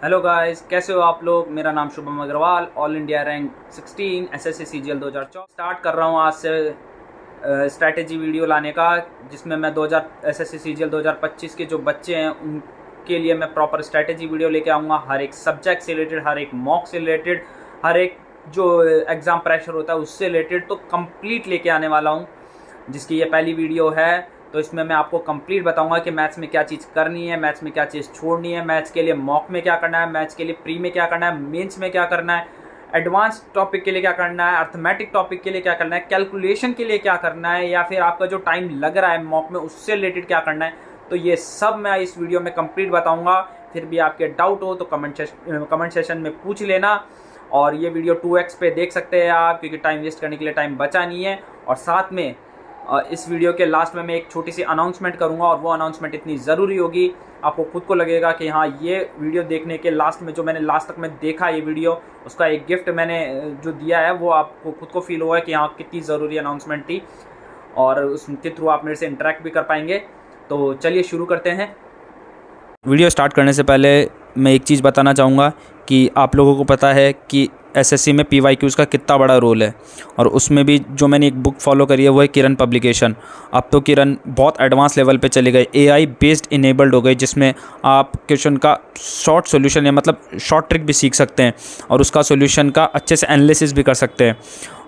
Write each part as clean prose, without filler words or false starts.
Hello guys, कैसे हो आप लोग। मेरा नाम Shubham Agarwal, all India rank 16 SSC CGL 2014 start कर रहा हूँ आज से स्ट्रैटेजी वीडियो लाने का, जिसमें मैं 2000 एसएससी सीजीएल 2025 के जो बच्चे हैं उनके लिए मैं प्रॉपर स्ट्रैटेजी वीडियो लेके आऊँगा। हर एक सब्जेक्ट से रिलेटेड, हर एक मॉक से रिलेटेड, हर एक जो एग्ज़ाम प्रेशर होता है उससे रिलेटेड तो कंप्लीट लेके आने वाला हूँ। जिसकी ये पहली वीडियो है, तो इसमें मैं आपको कंप्लीट बताऊंगा कि मैथ्स में क्या चीज़ करनी है, मैथ्स में क्या चीज़ छोड़नी है, मैथ्स के लिए मॉक में क्या करना है, मैथ्स के लिए प्री में क्या करना है, मेंस में क्या करना है, एडवांस टॉपिक के लिए क्या करना है, अर्थमेटिक टॉपिक के लिए क्या करना है, कैलकुलेशन के लिए क्या करना है, या फिर आपका जो टाइम लग रहा है मॉक में उससे रिलेटेड क्या करना है। तो ये सब मैं इस वीडियो में कंप्लीट बताऊँगा। फिर भी आपके डाउट हो तो कमेंट सेशन में पूछ लेना। और ये वीडियो 2x पे देख सकते हैं आप, क्योंकि टाइम वेस्ट करने के लिए टाइम बचा नहीं है। और साथ में इस वीडियो के लास्ट में मैं एक छोटी सी अनाउंसमेंट करूंगा, और वो अनाउंसमेंट इतनी ज़रूरी होगी, आपको खुद को लगेगा कि हाँ, ये वीडियो देखने के लास्ट में जो मैंने लास्ट तक में देखा ये वीडियो, उसका एक गिफ्ट मैंने जो दिया है वो आपको खुद को फील हुआ है कि हाँ कितनी ज़रूरी अनाउंसमेंट थी, और उसके थ्रू आप मेरे से इंटरेक्ट भी कर पाएंगे। तो चलिए शुरू करते हैं। वीडियो स्टार्ट करने से पहले मैं एक चीज़ बताना चाहूँगा कि आप लोगों को पता है कि एसएससी में पीवाईक्यूज़ का कितना बड़ा रोल है, और उसमें भी जो मैंने एक बुक फॉलो करी है वो है किरण पब्लिकेशन। अब तो किरण बहुत एडवांस लेवल पे चले गए, एआई बेस्ड इनेबल्ड हो गए, जिसमें आप क्वेश्चन का शॉर्ट सॉल्यूशन या मतलब शॉर्ट ट्रिक भी सीख सकते हैं और उसका सॉल्यूशन का अच्छे से एनालिसिस भी कर सकते हैं।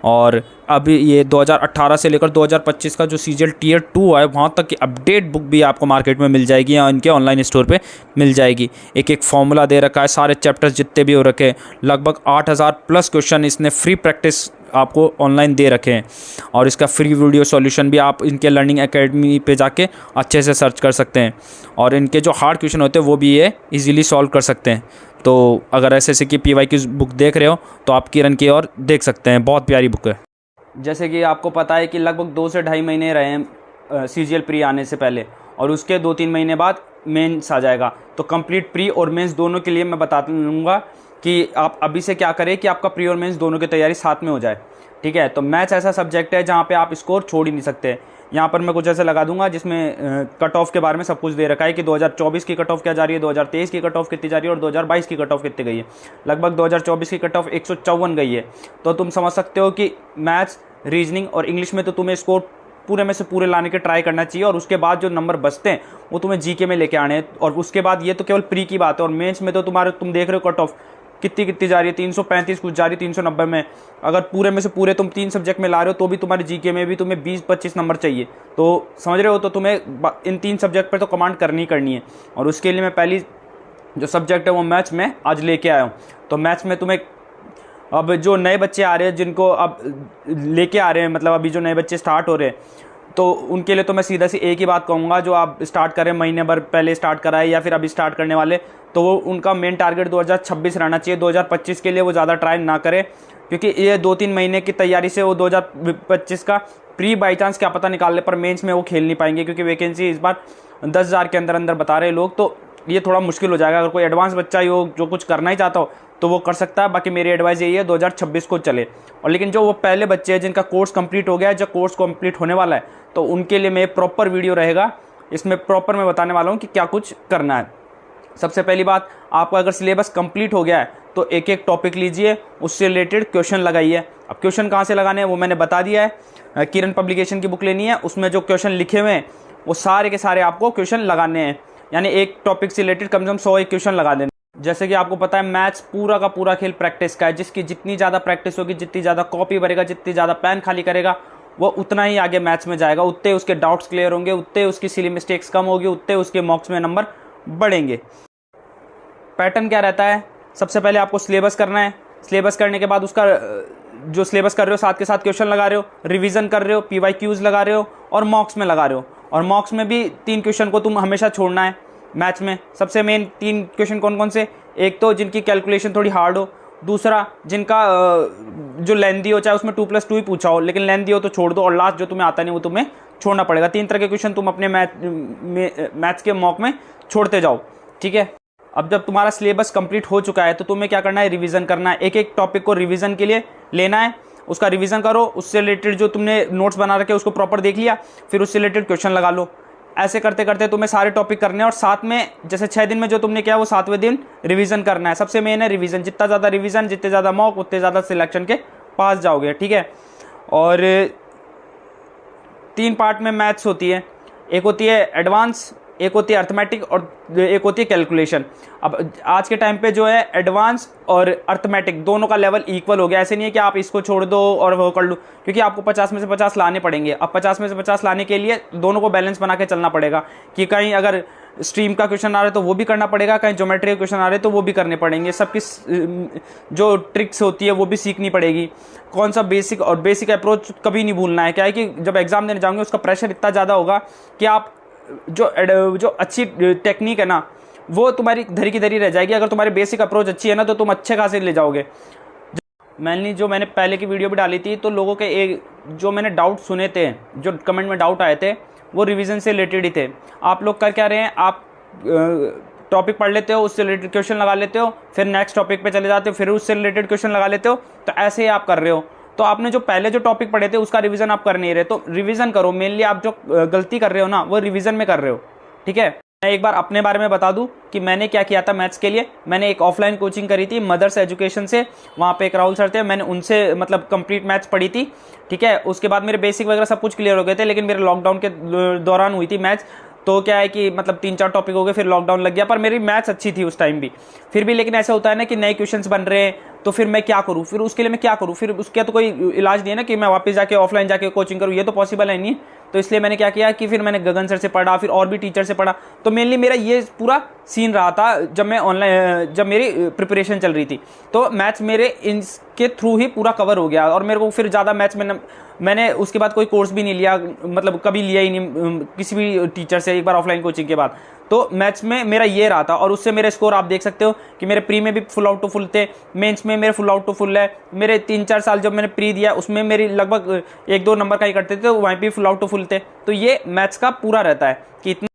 और अभी ये 2018 से लेकर 2025 का जो सीजीएल टियर 2 है वहाँ तक की अपडेट बुक भी आपको मार्केट में मिल जाएगी या इनके ऑनलाइन स्टोर पे मिल जाएगी। एक एक फॉर्मूला दे रखा है, सारे चैप्टर्स जितने भी हो रखे हैं, लगभग 8000 प्लस क्वेश्चन इसने फ्री प्रैक्टिस आपको ऑनलाइन दे रखे हैं। और इसका फ्री वीडियो सॉल्यूशन भी आप इनके लर्निंग एकेडमी पे जाके अच्छे से सर्च कर सकते हैं, और इनके जो हार्ड क्वेश्चन होते हैं वो भी ये इजीली सॉल्व कर सकते हैं। तो अगर एसएससी की पीवाईक्यू बुक देख रहे हो तो आप किरण की ओर देख सकते हैं, बहुत प्यारी बुक है। जैसे कि आपको पता है कि लगभग 2 से ढाई महीने रहे हैं सीजीएल प्री आने से पहले, और उसके 2-3 महीने बाद मेंस आ जाएगा। तो कंप्लीट प्री और मेंस दोनों के लिए मैं बता दूँगा कि आप अभी से क्या करें कि आपका प्री और मेंस दोनों की तैयारी साथ में हो जाए। ठीक है, तो मैथ्स ऐसा सब्जेक्ट है जहाँ पे आप स्कोर छोड़ ही नहीं सकते। यहाँ पर मैं कुछ ऐसे लगा दूंगा जिसमें कट ऑफ के बारे में सब कुछ दे रखा है कि 2024 की कट ऑफ क्या जा रही है, 2023 की कट ऑफ कितनी जा रही है, और 2022 की कट ऑफ कितनी गई है। लगभग 2024 की कट ऑफ 154 गई है। तो तुम समझ सकते हो कि मैथ्स, रीजनिंग और इंग्लिश में तो तुम्हें स्कोर पूरे में से पूरे लाने के ट्राई करना चाहिए, और उसके बाद जो नंबर बचते हैं वो तुम्हें जीके में लेके आने हैं। और उसके बाद ये तो केवल प्री की बात है, और मेंस में तो तुम देख रहे हो कट ऑफ कितनी जा रही है, 335 कुछ जा रही है, 390 में। अगर पूरे में से पूरे तुम 3 सब्जेक्ट में ला रहे हो तो भी तुम्हारे जीके में भी तुम्हें 20-25 नंबर चाहिए। तो समझ रहे हो, तो तुम्हें इन 3 सब्जेक्ट पर तो कमांड करनी है। और उसके लिए मैं पहली जो सब्जेक्ट है वो मैथ्स में आज लेके आया हूँ। तो मैथ्स में तुम्हें अब जो नए बच्चे आ रहे हैं, जिनको अब लेके आ रहे हैं, मतलब अभी जो नए बच्चे स्टार्ट हो रहे हैं, तो उनके लिए तो मैं सीधा सी एक ही बात कहूँगा, जो आप स्टार्ट करें महीने भर पहले स्टार्ट कराए या फिर अभी स्टार्ट करने वाले, तो वो उनका मेन टारगेट 2026 रहना चाहिए। 2025 के लिए वो ज़्यादा ट्राई ना करें, क्योंकि ये 2-3 महीने की तैयारी से वो 2025 का प्री बाई चांस क्या पता निकालने पर मेंस में वो खेल नहीं पाएंगे, क्योंकि वैकेंसी इस बार 10,000 के अंदर बता रहे लोग। तो ये थोड़ा मुश्किल हो जाएगा। अगर कोई एडवांस बच्चा ही हो जो कुछ करना ही चाहता हो तो वो कर सकता है। बाकी मेरी एडवाइस यही है 2026 को चले। और लेकिन जो वो पहले बच्चे हैं जिनका कोर्स कंप्लीट हो गया है, जो कोर्स कंप्लीट होने वाला है, तो उनके लिए मैं प्रॉपर वीडियो रहेगा, इसमें प्रॉपर मैं बताने वाला हूँ कि क्या कुछ करना है। सबसे पहली बात, आपका अगर सिलेबस कंप्लीट हो गया है तो एक एक टॉपिक लीजिए, उससे रिलेटेड क्वेश्चन लगाइए। अब क्वेश्चन कहाँ से लगाने हैं वो मैंने बता दिया है। किरण पब्लिकेशन की बुक लेनी है, उसमें जो क्वेश्चन लिखे हुए हैं वो सारे के सारे आपको क्वेश्चन लगाने हैं। यानी एक टॉपिक से रिलेटेड कम से कम 100 क्वेश्चन लगा देने। जैसे कि आपको पता है मैथ्स पूरा का पूरा खेल प्रैक्टिस का है। जिसकी जितनी ज़्यादा प्रैक्टिस होगी, जितनी ज़्यादा कॉपी भरेगा, जितनी ज़्यादा पेन खाली करेगा, वो उतना ही आगे मैथ्स में जाएगा, उतने उसके डाउट्स क्लियर होंगे, उतने उसकी सिली मिस्टेक्स कम होगी, उतने उसके मॉक्स में नंबर बढ़ेंगे। पैटर्न क्या रहता है, सबसे पहले आपको सिलेबस करना है। सिलेबस करने के बाद उसका जो सिलेबस कर रहे हो साथ के साथ क्वेश्चन लगा रहे हो, रिवीजन कर रहे हो, पीवाईक्यूज लगा रहे हो, और मॉक्स में लगा रहे हो। और मॉक्स में भी 3 क्वेश्चन को तुम हमेशा छोड़ना है। मैथ्स में सबसे मेन 3 क्वेश्चन कौन कौन से, एक तो जिनकी कैलकुलेशन थोड़ी हार्ड हो, दूसरा जिनका जो लेंदी हो, चाहे उसमें 2+2 ही पूछा हो, लेकिन लेंदी हो तो छोड़ दो, और लास्ट जो तुम्हें आता नहीं वो तुम्हें छोड़ना पड़ेगा। 3 तरह के क्वेश्चन तुम अपने मैथ्स के मॉक में छोड़ते जाओ। ठीक है, अब जब तुम्हारा सिलेबस कंप्लीट हो चुका है तो तुम्हें क्या करना है, रिवीजन करना है। एक एक टॉपिक को रिवीजन के लिए लेना है, उसका रिवीजन करो, उससे रिलेटेड जो तुमने नोट्स बना रखे उसको प्रॉपर देख लिया, फिर उससे रिलेटेड क्वेश्चन लगा लो। ऐसे करते करते तुम्हें सारे टॉपिक करने हैं, और साथ में जैसे 6 दिन में जो तुमने किया वो 7वें दिन रिवीजन करना है। सबसे मेन है रिवीजन, जितना ज़्यादा रिवीजन, जितने ज़्यादा मॉक, उतने ज़्यादा सिलेक्शन के पास जाओगे, ठीक है। और 3 पार्ट में मैथ्स होती है, एक होती है एडवांस, एक होती है अर्थमेटिक, और एक होती है कैलकुलेशन। अब आज के टाइम पे जो है एडवांस और अर्थमेटिक दोनों का लेवल इक्वल हो गया। ऐसे नहीं है कि आप इसको छोड़ दो और वो कर लो, क्योंकि आपको 50 में से 50 लाने पड़ेंगे। अब 50 में से 50 लाने के लिए दोनों को बैलेंस बना के चलना पड़ेगा, कि कहीं अगर स्ट्रीम का क्वेश्चन आ रहा है तो वो भी करना पड़ेगा, कहीं ज्योमेट्री का क्वेश्चन आ रहा है तो वो भी करने पड़ेंगे। सबकी जो ट्रिक्स होती है वो भी सीखनी पड़ेगी। कौन सा बेसिक, और बेसिक अप्रोच कभी नहीं भूलना है। क्या है कि जब एग्जाम देने जाओगे उसका प्रेशर इतना ज़्यादा होगा कि आप जो अच्छी टेक्निक है ना वो तुम्हारी धरी की धरी रह जाएगी। अगर तुम्हारी बेसिक अप्रोच अच्छी है ना तो तुम अच्छे खासे ले जाओगे। मैंने पहले की वीडियो भी डाली थी, तो लोगों के एक जो मैंने डाउट सुने थे, जो कमेंट में डाउट आए थे, वो रिवीजन से रिलेटेड ही थे। आप लोग कर क्या रहे हैं, आप टॉपिक पढ़ लेते हो, उससे रिलेटेड क्वेश्चन लगा लेते हो, फिर नेक्स्ट टॉपिक पे चले जाते हो, फिर उससे रिलेटेड क्वेश्चन लगा लेते हो। तो ऐसे ही आप कर रहे हो। तो आपने जो पहले जो टॉपिक पढ़े थे उसका रिवीजन आप कर नहीं रहे, तो रिवीजन करो। मेनली आप जो गलती कर रहे हो ना वो रिवीजन में कर रहे हो, ठीक है। मैं एक बार अपने बारे में बता दूं कि मैंने क्या किया था मैथ्स के लिए। मैंने एक ऑफलाइन कोचिंग करी थी मदर्स एजुकेशन से, वहाँ पे एक राहुल सर थे, मैंने उनसे मतलब कंप्लीट मैथ्स पढ़ी थी, ठीक है। उसके बाद मेरे बेसिक वगैरह सब कुछ क्लियर हो गए थे, लेकिन मेरे लॉकडाउन के दौरान हुई थी मैथ्स। तो क्या है कि मतलब 3-4 टॉपिक हो गए, फिर लॉकडाउन लग गया, पर मेरी मैथ्स अच्छी थी उस टाइम भी। फिर भी लेकिन ऐसा होता है ना कि नए क्वेश्चंस बन रहे हैं, तो फिर मैं क्या करूँ, फिर उसके लिए मैं क्या करूँ, फिर उसका तो कोई इलाज नहीं है ना कि मैं वापस जाके ऑफलाइन जाके कोचिंग करूँ, ये तो पॉसिबल है नहीं। तो इसलिए मैंने क्या किया कि फिर मैंने गगन सर से पढ़ा, फिर और भी टीचर से पढ़ा। तो मेनली मेरा ये पूरा सीन रहा था जब मैं ऑनलाइन, जब मेरी प्रिपरेशन चल रही थी, तो मैथ्स मेरे इनके थ्रू ही पूरा कवर हो गया। और मेरे को फिर ज़्यादा मैथ्स में मैंने उसके बाद कोई कोर्स भी नहीं लिया, मतलब कभी लिया ही नहीं किसी भी टीचर से, एक बार ऑफलाइन कोचिंग के बाद। तो मैथ्स में मेरा ये रहा था, और उससे मेरे स्कोर आप देख सकते हो कि मेरे प्री में भी फुल आउट टू फुल थे, मेंस में मेरे फुल आउट टू फुल है। मेरे 3-4 साल जब मैंने प्री दिया उसमें मेरी लगभग 1-2 नंबर का ही करते थे, तो वहीं भी फुल आउट टू फुल थे। तो ये मैथ्स का पूरा रहता है कि इतना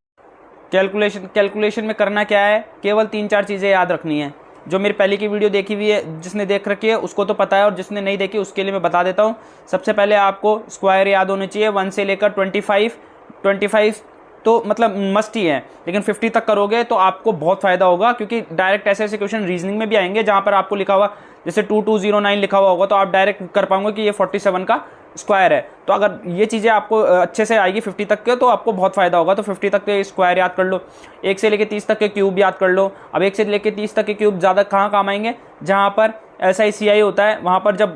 कैलकुलेशन में करना क्या है, केवल 3-4 चीज़ें याद रखनी है। जो मेरी पहले की वीडियो देखी हुई है, जिसने देख रखी है उसको तो पता है, और जिसने नहीं देखी उसके लिए मैं बता देता हूँ। सबसे पहले आपको स्क्वायर याद होने चाहिए, 1 से लेकर 25 तो मतलब मस्ट ही है, लेकिन 50 तक करोगे तो आपको बहुत फायदा होगा, क्योंकि डायरेक्ट ऐसे ऐसे क्वेश्चन रीजनिंग में भी आएंगे जहां पर आपको लिखा हुआ जैसे 2209 लिखा हुआ होगा, तो आप डायरेक्ट कर पाओगे कि ये 47 का स्क्वायर है। तो अगर ये चीज़ें आपको अच्छे से आएगी 50 तक के, तो आपको बहुत फायदा होगा। तो 50 तक के स्क्वायर याद कर लो, 1 से लेकर 30 तक के क्यूब याद कर लो। अब 1 से लेकर 30 तक के क्यूब ज़्यादा कहाँ काम आएंगे, जहाँ पर SI CI होता है, वहाँ पर जब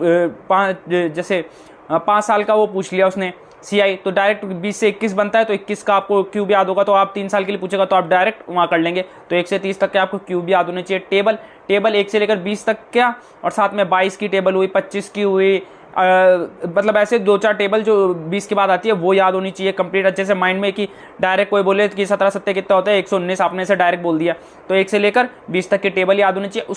5 साल का वो पूछ लिया उसने CI, तो डायरेक्ट 20 से 21 बनता है, तो 21 का आपको क्यूब याद होगा, तो आप 3 साल के लिए पूछेगा तो आप डायरेक्ट वहाँ कर लेंगे। तो 1 से 30 तक के आपको क्यूब याद होने चाहिए। टेबल 1 से लेकर 20 तक क्या, और साथ में 22 की टेबल हुई, 25 की हुई, मतलब ऐसे 2-4 टेबल जो 20 के बाद आती है वो याद होनी चाहिए कंप्लीट अच्छे से माइंड में, कि डायरेक्ट कोई बोले कि 17 सत्ते कितना होता है 119, आपने से डायरेक्ट बोल दिया। तो 1 से लेकर 20 तक के टेबल याद होनी चाहिए।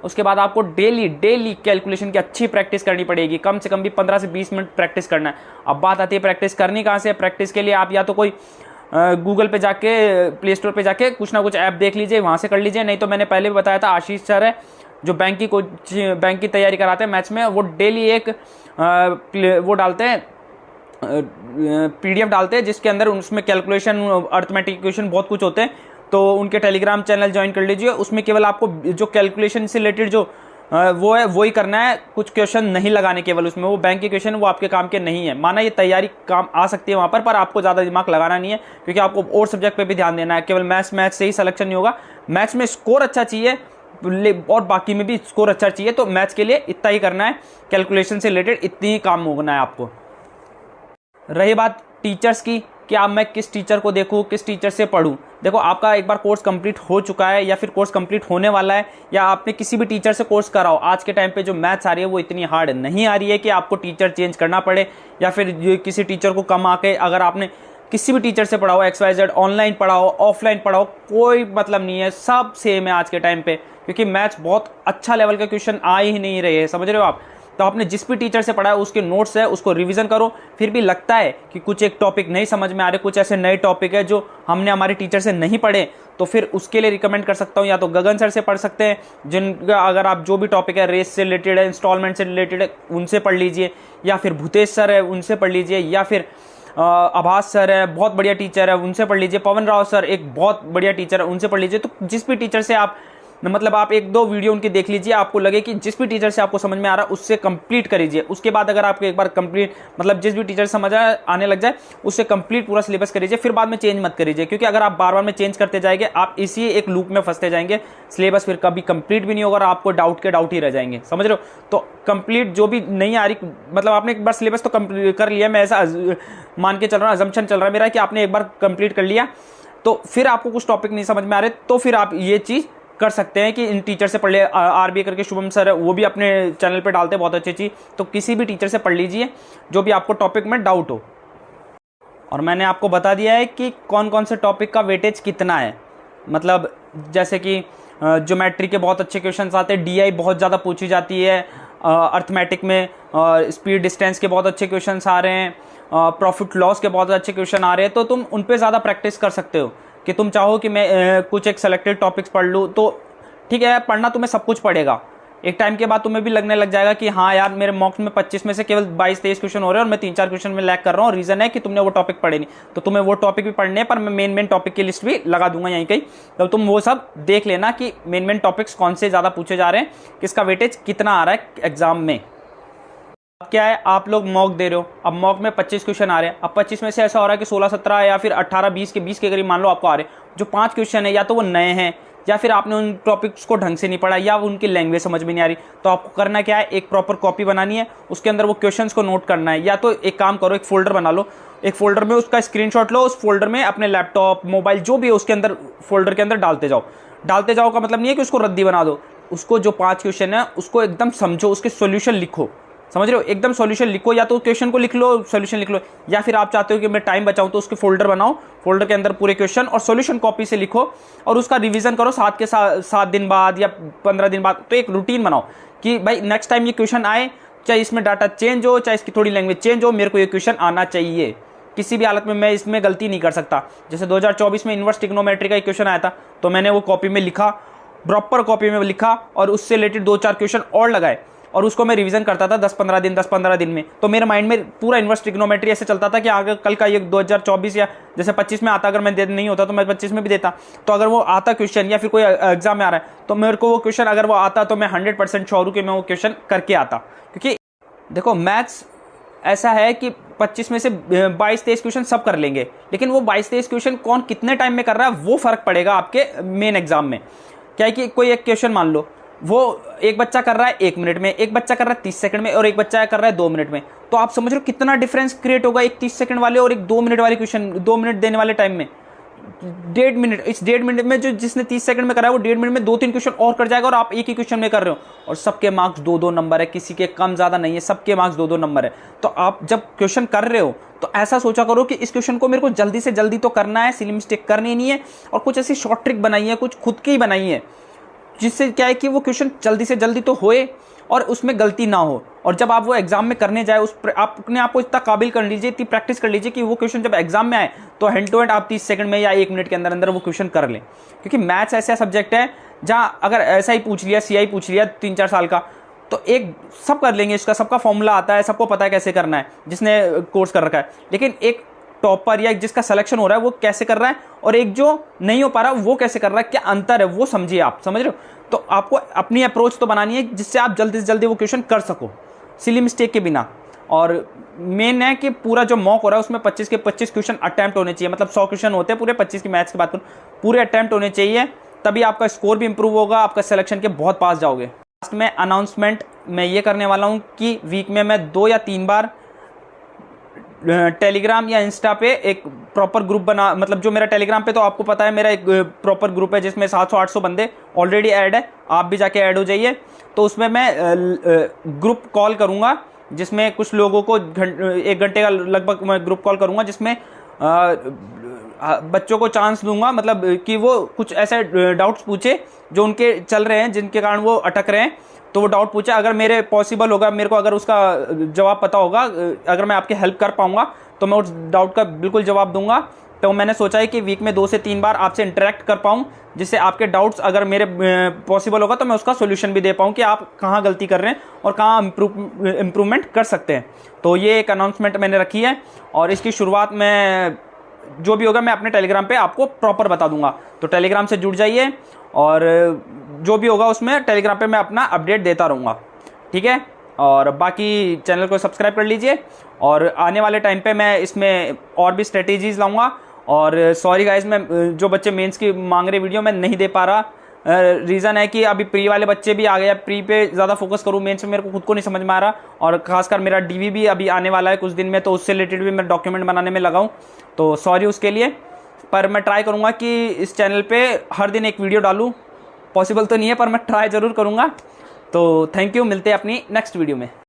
उसके बाद आपको डेली कैलकुलेशन की अच्छी प्रैक्टिस करनी पड़ेगी, कम से कम भी 15 से 20 मिनट प्रैक्टिस करना है। अब बात आती है प्रैक्टिस करनी कहाँ से। प्रैक्टिस के लिए आप या तो कोई गूगल पे जाके, प्ले स्टोर पे जाके कुछ ना कुछ ऐप देख लीजिए, वहाँ से कर लीजिए। नहीं तो मैंने पहले भी बताया था, आशीष सर है जो बैंक की तैयारी कराते हैं मैथ्स में, वो डेली एक वो डालते हैं, PDF डालते हैं, जिसके अंदर उसमें कैलकुलेशन, अर्थमेटिक क्वेश्चन बहुत कुछ होते हैं। तो उनके टेलीग्राम चैनल ज्वाइन कर लीजिए। उसमें केवल आपको जो कैलकुलेशन से रिलेटेड जो वो है वही करना है, कुछ क्वेश्चन नहीं लगाने केवल उसमें। वो बैंक के क्वेश्चन वो आपके काम के नहीं है। माना ये तैयारी काम आ सकती है वहाँ पर आपको ज़्यादा दिमाग लगाना नहीं है, क्योंकि आपको और सब्जेक्ट पे भी ध्यान देना है। केवल मैथ्स से ही सिलेक्शन नहीं होगा, मैथ्स में स्कोर अच्छा चाहिए और बाकी में भी स्कोर अच्छा चाहिए। तो मैथ्स के लिए इतना ही करना है, कैलकुलेशन से रिलेटेड इतनी ही काम होना है आपको। रही बात टीचर्स की कि अब मैं किस टीचर को देखूं, किस टीचर से पढूं। देखो, आपका एक बार कोर्स कंप्लीट हो चुका है या फिर कोर्स कंप्लीट होने वाला है, या आपने किसी भी टीचर से कोर्स कराओ, आज के टाइम पे जो मैथ्स आ रही है वो इतनी हार्ड नहीं आ रही है कि आपको टीचर चेंज करना पड़े, या फिर किसी टीचर को कम आके अगर आपने किसी भी टीचर से पढ़ाओ, XYZ, ऑनलाइन पढ़ाओ, ऑफलाइन पढ़ाओ, कोई मतलब नहीं है, सब सेम है आज के टाइम पे। क्योंकि मैथ्स बहुत अच्छा लेवल का क्वेश्चन आ ही नहीं रहे हैं, समझ रहे हो आप। तो आपने जिस भी टीचर से पढ़ा है उसके नोट्स है, उसको रिवीजन करो। फिर भी लगता है कि कुछ एक टॉपिक नहीं समझ में आ रहे, कुछ ऐसे नए टॉपिक है जो हमने हमारे टीचर से नहीं पढ़े, तो फिर उसके लिए रिकमेंड कर सकता हूँ, या तो गगन सर से पढ़ सकते हैं, जिनका अगर आप जो भी टॉपिक है, रेस से रिलेटेड है, इंस्टॉलमेंट से रिलेटेड है, उनसे पढ़ लीजिए, या फिर भूतेश सर है उनसे पढ़ लीजिए, या फिर आभास सर है, बहुत बढ़िया टीचर है, उनसे पढ़ लीजिए। पवन राव सर एक बहुत बढ़िया टीचर है, उनसे पढ़ लीजिए। तो जिस भी टीचर से आप मतलब आप एक दो वीडियो उनकी देख लीजिए, आपको लगे कि जिस भी टीचर से आपको समझ में आ रहा है उससे कंप्लीट करीजिए। उसके बाद अगर आपको एक बार कंप्लीट मतलब जिस भी टीचर से समझ आने लग जाए उससे कंप्लीट पूरा सिलेबस करीजिए, फिर बाद में चेंज मत करीजिए। क्योंकि अगर आप बार बार में चेंज करते जाएंगे आप इसी एक लूप में फंसते जाएंगे, सिलेबस फिर कभी कंप्लीट भी नहीं होगा और आपको डाउट के डाउट ही रह जाएंगे, समझ रहे हो। तो कंप्लीट जो भी नहीं आ रही, मतलब आपने एक बार सिलेबस तो कंप्लीट कर लिया, मैं ऐसा मान के चल रहा हूँ, अजम्पशन चल रहा है मेरा कि आपने एक बार कंप्लीट कर लिया, तो फिर आपको कुछ टॉपिक नहीं समझ में आ रहे तो फिर आप ये चीज़ कर सकते हैं कि इन टीचर से पढ़ ले। आरबीए करके शुभम सर है, वो भी अपने चैनल पे डालते हैं बहुत अच्छी चीज़, तो किसी भी टीचर से पढ़ लीजिए जो भी आपको टॉपिक में डाउट हो। और मैंने आपको बता दिया है कि कौन कौन से टॉपिक का वेटेज कितना है, मतलब जैसे कि ज्योमेट्री के बहुत अच्छे क्वेश्चंस आते हैं, डीआई बहुत ज़्यादा पूछी जाती है, अर्थमेटिक में स्पीड डिस्टेंस के बहुत अच्छे क्वेश्चंस आ रहे हैं, प्रॉफिट लॉस के बहुत अच्छे क्वेश्चन आ रहे हैं, तो तुम उन पे ज़्यादा प्रैक्टिस कर सकते हो। कि तुम चाहो कि मैं कुछ एक सेलेक्टेड टॉपिक्स पढ़ लूँ तो ठीक है, पढ़ना तुम्हें सब कुछ पड़ेगा। एक टाइम के बाद तुम्हें भी लगने लग जाएगा कि हाँ यार मेरे मॉक्स में 25 में से केवल 22-23 क्वेश्चन हो रहे हैं और मैं 3-4 क्वेश्चन में लैग कर रहा हूँ। रीज़न है कि तुमने वो टॉपिक पढ़े नहीं, तो तुम्हें वो टॉपिक भी पढ़ने हैं, पर मैं मेन टॉपिक की लिस्ट भी लगा दूंगा यहीं कहीं, तो तुम वो सब देख लेना कि मेन टॉपिक्स कौन से ज़्यादा पूछे जा रहे हैं, किसका वेटेज कितना आ रहा है एग्जाम में। क्या है, आप लोग मॉक दे रहे हो, अब मॉक में 25 क्वेश्चन आ रहे हैं, अब 25 में से ऐसा हो रहा है कि 16-17 या फिर 18-20 के करीब मान लो आपको आ रहे हैं। जो 5 क्वेश्चन है या तो वो नए हैं या फिर आपने उन टॉपिक्स को ढंग से नहीं पढ़ा या उनकी लैंग्वेज समझ में नहीं आ रही, तो आपको करना क्या है, एक प्रॉपर कॉपी बनानी है, उसके अंदर वो क्वेश्चंस को नोट करना है। या तो एक काम करो, एक फोल्डर बना लो, एक फोल्डर में उसका स्क्रीनशॉट लो, उस फोल्डर में अपने लैपटॉप मोबाइल जो भी है उसके अंदर फोल्डर के अंदर डालते जाओ। डालते जाओ का मतलब नहीं है कि उसको रद्दी बना दो, उसको जो 5 क्वेश्चन है उसको एकदम समझो, उसके सॉल्यूशन लिखो, समझ रहे हो, एकदम सॉल्यूशन लिखो। या तो क्वेश्चन को लिख लो, सॉल्यूशन लिख लो, या फिर आप चाहते हो कि मैं टाइम बचाऊं तो उसके फोल्डर बनाओ, फोल्डर के अंदर पूरे क्वेश्चन और सॉल्यूशन कॉपी से लिखो और उसका रिवीजन करो 7 दिन बाद या 15 दिन बाद। तो एक रूटीन बनाओ कि भाई नेक्स्ट टाइम ये क्वेश्चन आए, चाहे इसमें डाटा चेंज हो, चाहे इसकी थोड़ी लैंग्वेज चेंज हो, मेरे को ये क्वेश्चन आना चाहिए, किसी भी हालत में मैं इसमें गलती नहीं कर सकता। जैसे 2024 में इन्वर्स ट्रिग्नोमेट्री का एक क्वेश्चन आया था, तो मैंने वो कॉपी में लिखा, प्रॉपर कॉपी में लिखा और उससे रिलेटेड 2-4 क्वेश्चन और लगाए और उसको मैं रिवीजन करता था 10-15 दिन में। तो मेरे माइंड में पूरा इन्वर्स ट्रिग्नोमेट्री ऐसे चलता था कि आगे कल का ये 2024 या जैसे 25 में आता, अगर मैं नहीं होता तो मैं 25 में भी देता, तो अगर वो आता क्वेश्चन या फिर कोई एग्जाम में आ रहा है तो मेरे को वो क्वेश्चन अगर वो आता तो मैं 100% श्योर हूँ कि मैं वो क्वेश्चन करके आता। क्योंकि देखो मैथ्स ऐसा है कि 25 में से 22-23 क्वेश्चन सब कर लेंगे, लेकिन वो 22-23 क्वेश्चन कौन कितने टाइम में कर रहा है वो फर्क पड़ेगा आपके मेन एग्जाम में। क्या है कि कोई एक क्वेश्चन मान लो वो एक बच्चा कर रहा है 1 मिनट में, एक बच्चा कर रहा है 30 सेकंड में और एक बच्चा कर रहा है 2 मिनट में, तो आप समझ रहे हो कितना डिफरेंस क्रिएट होगा एक 30 सेकंड वाले और एक 2 मिनट वाले क्वेश्चन, 2 मिनट देने वाले टाइम में। 1.5 मिनट, इस 1.5 मिनट में जो जिसने 30 सेकंड में करा है वो 1.5 मिनट में 2-3 क्वेश्चन और कर जाएगा और आप एक ही क्वेश्चन में कर रहे हो और सबके मार्क्स 2-2 नंबर है, किसी के कम ज्यादा नहीं है, सबके मार्क्स 2-2 नंबर है। तो आप जब क्वेश्चन कर रहे हो तो ऐसा सोचा करो कि इस क्वेश्चन को मेरे को जल्दी से जल्दी तो करना है, सिली मिस्टेक करनी नहीं है, और कुछ ऐसी शॉर्ट ट्रिक बनाई है, कुछ खुद की ही बनाई है, जिससे क्या है कि वो क्वेश्चन जल्दी से जल्दी तो होए और उसमें गलती ना हो। और जब आप वो एग्जाम में करने जाए आप अपने आप को इतना काबिल कर लीजिए, इतनी प्रैक्टिस कर लीजिए कि वो क्वेश्चन जब एग्जाम में आए तो हैंड टू हैंड आप 30 सेकंड में या 1 मिनट के अंदर अंदर वो क्वेश्चन कर लें। क्योंकि मैथ्स ऐसा सब्जेक्ट है जहां अगर ऐसा ही पूछ लिया, सीआई पूछ लिया 3-4 साल का, तो एक सब कर लेंगे, इसका सबका फॉर्मूला आता है, सबको पता है कैसे करना है जिसने कोर्स कर रखा है। लेकिन एक टॉपर या जिसका सिलेक्शन हो रहा है वो कैसे कर रहा है और एक जो नहीं हो पा रहा वो कैसे कर रहा है, क्या अंतर है वो समझिए, आप समझ रहे हो। तो आपको अपनी अप्रोच तो बनानी है जिससे आप जल्दी से जल्दी वो क्वेश्चन कर सको सिली मिस्टेक के बिना। और मेन है कि पूरा जो मॉक हो रहा है उसमें 25 के 25 क्वेश्चन अटेम्प्ट होने चाहिए, मतलब 100 क्वेश्चन होते हैं पूरे, 25 की मैथ्स की बात करूँ, पूरे अटेम्प्ट होने चाहिए, तभी आपका स्कोर भी इंप्रूव होगा, आपका सिलेक्शन के बहुत पास जाओगे। लास्ट में अनाउंसमेंट मैं ये करने वाला हूँ कि वीक में मैं 2 या 3 बार टेलीग्राम या इंस्टा पे एक प्रॉपर ग्रुप बना, मतलब जो मेरा टेलीग्राम पे तो आपको पता है मेरा एक प्रॉपर ग्रुप है जिसमें 700-800 बंदे ऑलरेडी ऐड है, आप भी जाके ऐड हो जाइए। तो उसमें मैं ग्रुप कॉल करूंगा जिसमें कुछ लोगों को 1 घंटे का लगभग मैं ग्रुप कॉल करूंगा जिसमें बच्चों को चांस दूंगा, मतलब कि वो कुछ ऐसे डाउट्स पूछे जो उनके चल रहे हैं, जिनके कारण वो अटक रहे हैं, तो वो डाउट पूछा, अगर मेरे पॉसिबल होगा, मेरे को अगर उसका जवाब पता होगा, अगर मैं आपकी हेल्प कर पाऊंगा तो मैं उस डाउट का बिल्कुल जवाब दूंगा। तो मैंने सोचा है कि वीक में 2 से 3 बार आपसे इंटरेक्ट कर पाऊँ, जिससे आपके डाउट्स अगर मेरे पॉसिबल होगा तो मैं उसका सोल्यूशन भी दे पाऊँ कि आप कहाँ गलती कर रहे हैं और कहाँ इम्प्रूवमेंट कर सकते हैं। तो ये एक अनाउंसमेंट मैंने रखी है और इसकी शुरुआत में जो भी होगा मैं अपने टेलीग्राम पे आपको प्रॉपर बता दूंगा। तो टेलीग्राम से जुड़ जाइए और जो भी होगा उसमें टेलीग्राम पे मैं अपना अपडेट देता रहूँगा, ठीक है। और बाकी चैनल को सब्सक्राइब कर लीजिए और आने वाले टाइम पे मैं इसमें और भी स्ट्रेटेजीज लाऊंगा। और सॉरी गाइस, मैं जो बच्चे मेंस की मांग रहे वीडियो मैं नहीं दे पा रहा। रीज़न है कि अभी प्री वाले बच्चे भी आ गए, प्री पे ज़्यादा फोकस करूँ, मेंस में मेरे को खुद को नहीं समझ में आ रहा। और खासकर मेरा डीवी भी अभी आने वाला है कुछ दिन में, तो उससे रिलेटेड भी मैं डॉक्यूमेंट बनाने में लगाऊँ, तो सॉरी उसके लिए। पर मैं ट्राई करूँगा कि इस चैनल पर हर दिन एक वीडियो डालूँ। पॉसिबल तो नहीं है पर मैं ट्राई ज़रूर करूँगा। तो थैंक यू, मिलते हैं अपनी नेक्स्ट वीडियो में।